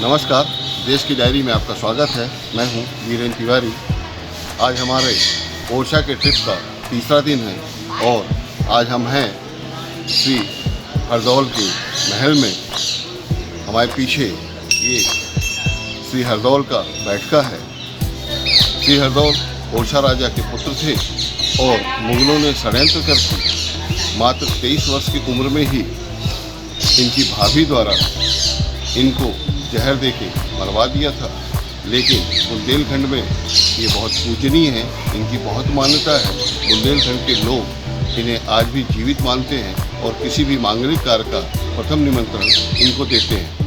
नमस्कार, देश की डायरी में आपका स्वागत है। मैं हूं वीरेंद्र तिवारी। आज हमारे ओरछा के ट्रिप का तीसरा दिन है और आज हम हैं श्री हरदौल के महल में। हमारे पीछे ये श्री हरदौल का बैठका है। श्री हरदौल ओरछा राजा के पुत्र थे और मुगलों ने षड्यंत्र करके मात्र 23 वर्ष की उम्र में ही इनकी भाभी द्वारा इनको जहर देके मरवा दिया था। लेकिन बुंदेलखंड में ये बहुत पूजनीय है, इनकी बहुत मान्यता है। बुंदेलखंड के लोग इन्हें आज भी जीवित मानते हैं और किसी भी मांगलिक कार्य का प्रथम निमंत्रण इनको देते हैं।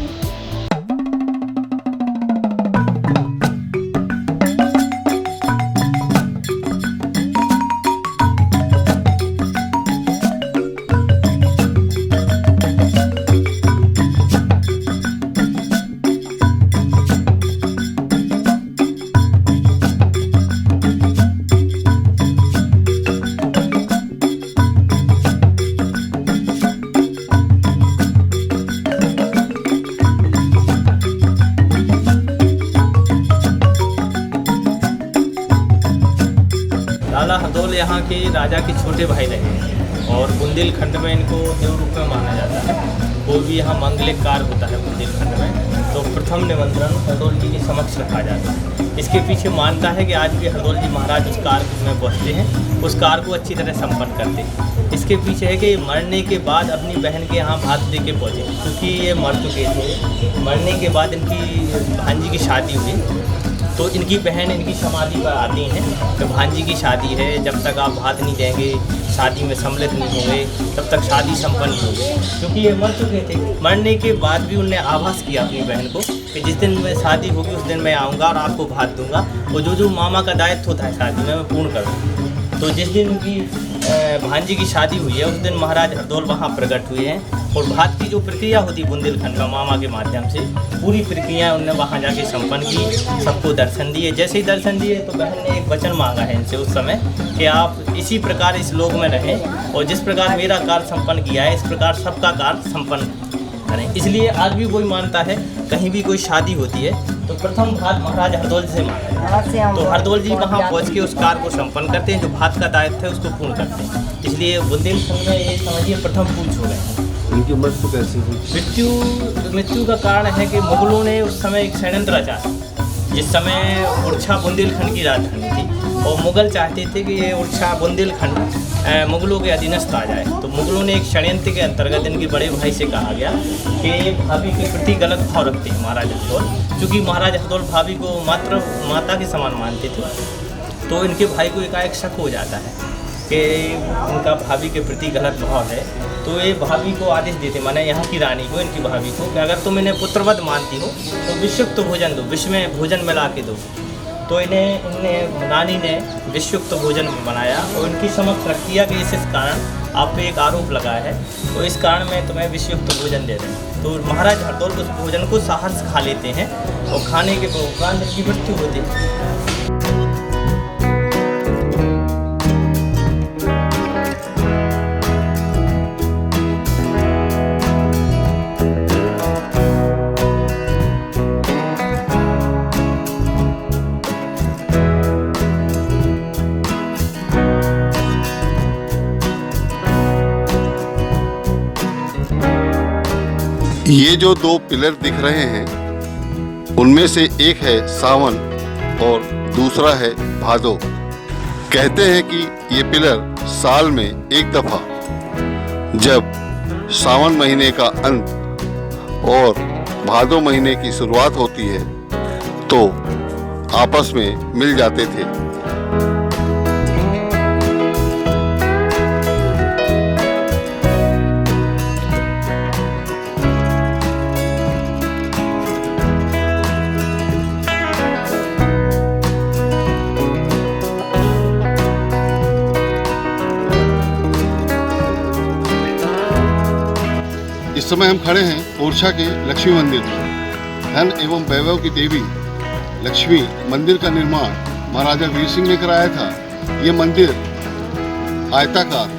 लाला हरदौल यहाँ के राजा के छोटे भाई रहे हैं और बुंदेलखंड में इनको देव रूप में माना जाता है। कोई भी यहाँ मांगलिक कार्य होता है बुंदेलखंड में तो प्रथम निमंत्रण हरदौल जी के समक्ष रखा जाता है। इसके पीछे मानता है कि आज भी हरदौल जी महाराज उस कार्य में पहुँचते हैं, उस कार्य को अच्छी तरह संपन्न करते हैं। इसके पीछे है कि मरने के बाद अपनी बहन के यहाँ भात दे के पहुँचे, क्योंकि ये मर चुके थे। मरने के बाद इनकी भांजी की शादी हुई तो इनकी बहन इनकी समाधि पर आती हैं कि भांजी की शादी है, जब तक आप भात नहीं देंगे, शादी में सम्मिलित नहीं होंगे, तब तक शादी संपन्न नहीं होगी। क्योंकि ये मर चुके थे। मरने के बाद भी उनने आभास किया अपनी बहन को कि जिस दिन में शादी होगी उस दिन मैं आऊँगा और आपको भात दूंगा और जो मामा का दायित्व होता है शादी में मैं पूर्ण करूँगा। तो जिस दिन उनकी भांजी की शादी हुई है उस दिन महाराज हरदौल वहाँ प्रकट हुए हैं और भात की जो प्रक्रिया होती बुंदेलखंड में मामा के माध्यम से पूरी प्रक्रिया उनने वहाँ जाके संपन्न की, सबको दर्शन दिए। जैसे ही दर्शन दिए तो बहन ने एक वचन मांगा है इनसे उस समय कि आप इसी प्रकार इस लोक में रहें और जिस प्रकार मेरा कार्य संपन्न किया है इस प्रकार सबका कार्य संपन्न करें। इसलिए आज भी कोई मानता है कहीं भी कोई शादी होती है तो प्रथम भात महाराज हरदौल जी से मांगा है। तो हरदौल जी वहाँ पहुँच के उस कार्य को संपन्न करते हैं, जो भात का दायित्व है उसको पूर्ण करते हैं। इसलिए बुंदेलखंड में ये समझिए प्रथम पूछ हो गए हैं। इनकी मृत्यु कैसे हुई? मृत्यु का कारण है कि मुगलों ने उस समय एक षड्यंत्र रचा। जिस समय ओरछा बुंदेलखंड की राजधानी थी और मुगल चाहते थे कि ये ओरछा बुंदेलखंड मुगलों के अधीनस्थ आ जाए। तो मुगलों ने एक षड्यंत्र के अंतर्गत इनके बड़े भाई से कहा गया कि ये भाभी के प्रति गलत भाव रखते हैं महाराज हरदौल, क्योंकि महाराज हरदौल भाभी को मात्र माता के समान मानते थे। तो इनके भाई को एकाएक शक हो जाता है कि उनका भाभी के प्रति गलत भाव है। तो ये भाभी को आदेश देते, माने यहाँ की रानी को, इनकी भाभी को, कि अगर तुम इन्हें पुत्रवत मानती हो तो विषयुक्त भोजन दो, विष में भोजन मिला के दो। तो इन्हें रानी ने विषयुक्त भोजन बनाया और इनकी समक्ष रख दिया कि इस कारण आप पे एक आरोप लगा है तो इस कारण मैं तुम्हें विषयुक्त भोजन दे दूँ। तो महाराज हरदौल उस भोजन को साहस खा लेते हैं और खाने के उपरांत इनकी मृत्यु होती है। ये जो दो पिलर दिख रहे हैं उनमें से एक है सावन और दूसरा है भादो। कहते हैं कि ये पिलर साल में एक दफा, जब सावन महीने का अंत और भादो महीने की शुरुआत होती है तो आपस में मिल जाते थे। इस समय हम खड़े हैं ओरछा के लक्ष्मी मंदिर में। धन एवं वैभव की देवी लक्ष्मी मंदिर का निर्माण महाराजा वीर सिंह ने कराया था। ये मंदिर आयताकार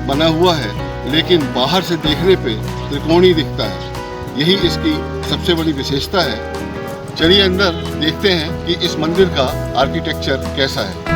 बना हुआ है, लेकिन बाहर से देखने पे त्रिकोणीय दिखता है। यही इसकी सबसे बड़ी विशेषता है। चलिए अंदर देखते हैं कि इस मंदिर का आर्किटेक्चर कैसा है।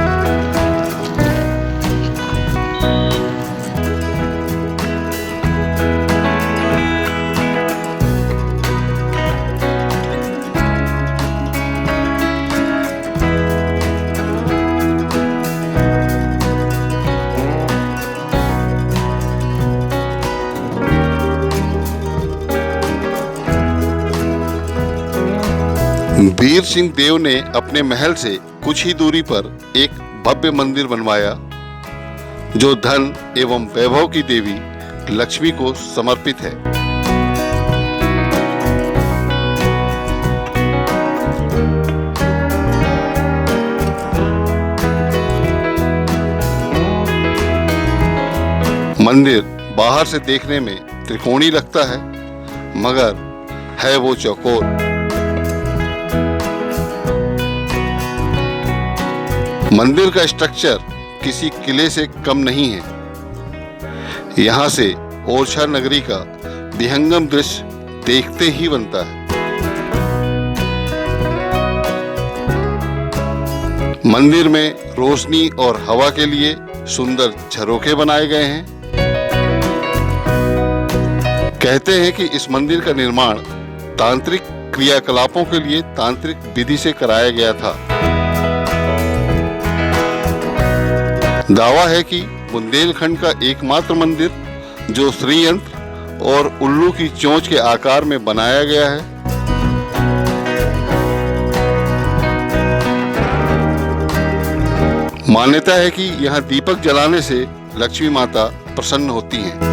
वीर सिंह देव ने अपने महल से कुछ ही दूरी पर एक भव्य मंदिर बनवाया जो धन एवं वैभव की देवी लक्ष्मी को समर्पित है। मंदिर बाहर से देखने में त्रिकोणी लगता है मगर है वो चौकोर। मंदिर का स्ट्रक्चर किसी किले से कम नहीं है। यहाँ से ओरछा नगरी का विहंगम दृश्य देखते ही बनता है। मंदिर में रोशनी और हवा के लिए सुंदर झरोखे बनाए गए हैं। कहते हैं कि इस मंदिर का निर्माण तांत्रिक क्रियाकलापों के लिए तांत्रिक विधि से कराया गया था। दावा है कि बुंदेलखंड का एकमात्र मंदिर जो श्रीयंत्र और उल्लू की चोंच के आकार में बनाया गया है। मान्यता है कि यहाँ दीपक जलाने से लक्ष्मी माता प्रसन्न होती हैं।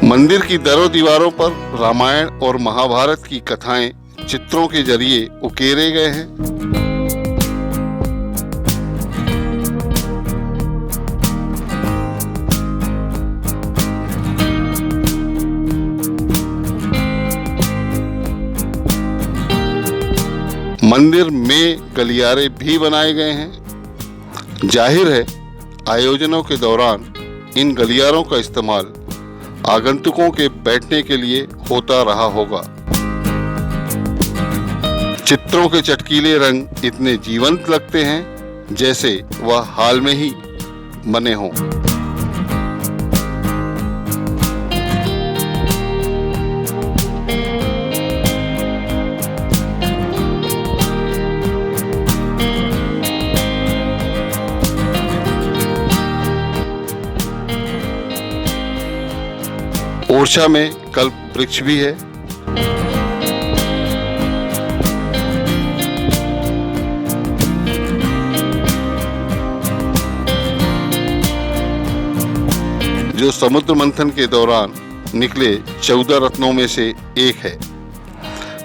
मंदिर की दरों दीवारों पर रामायण और महाभारत की कथाएं चित्रों के जरिए उकेरे गए हैं। मंदिर में गलियारे भी बनाए गए हैं। जाहिर है आयोजनों के दौरान इन गलियारों का इस्तेमाल आगंतुकों के बैठने के लिए होता रहा होगा। चित्रों के चटकीले रंग इतने जीवंत लगते हैं जैसे वह हाल में ही बने हों। ओरछा में कल्प वृक्ष भी है। जो समुद्र मंथन के दौरान निकले 14 रत्नों में से एक है।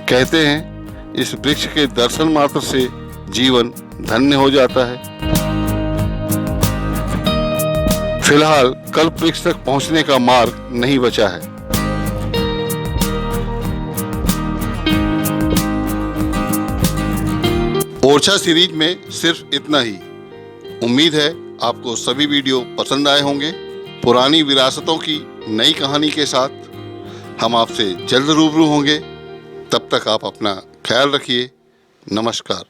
कहते हैं इस वृक्ष के दर्शन मात्र से जीवन धन्य हो जाता है। फिलहाल कल्प वृक्ष तक पहुंचने का मार्ग नहीं बचा है। ओरछा सीरीज में सिर्फ इतना ही। उम्मीद है आपको सभी वीडियो पसंद आए होंगे। पुरानी विरासतों की नई कहानी के साथ हम आपसे जल्द रूबरू होंगे। तब तक आप अपना ख्याल रखिए। नमस्कार।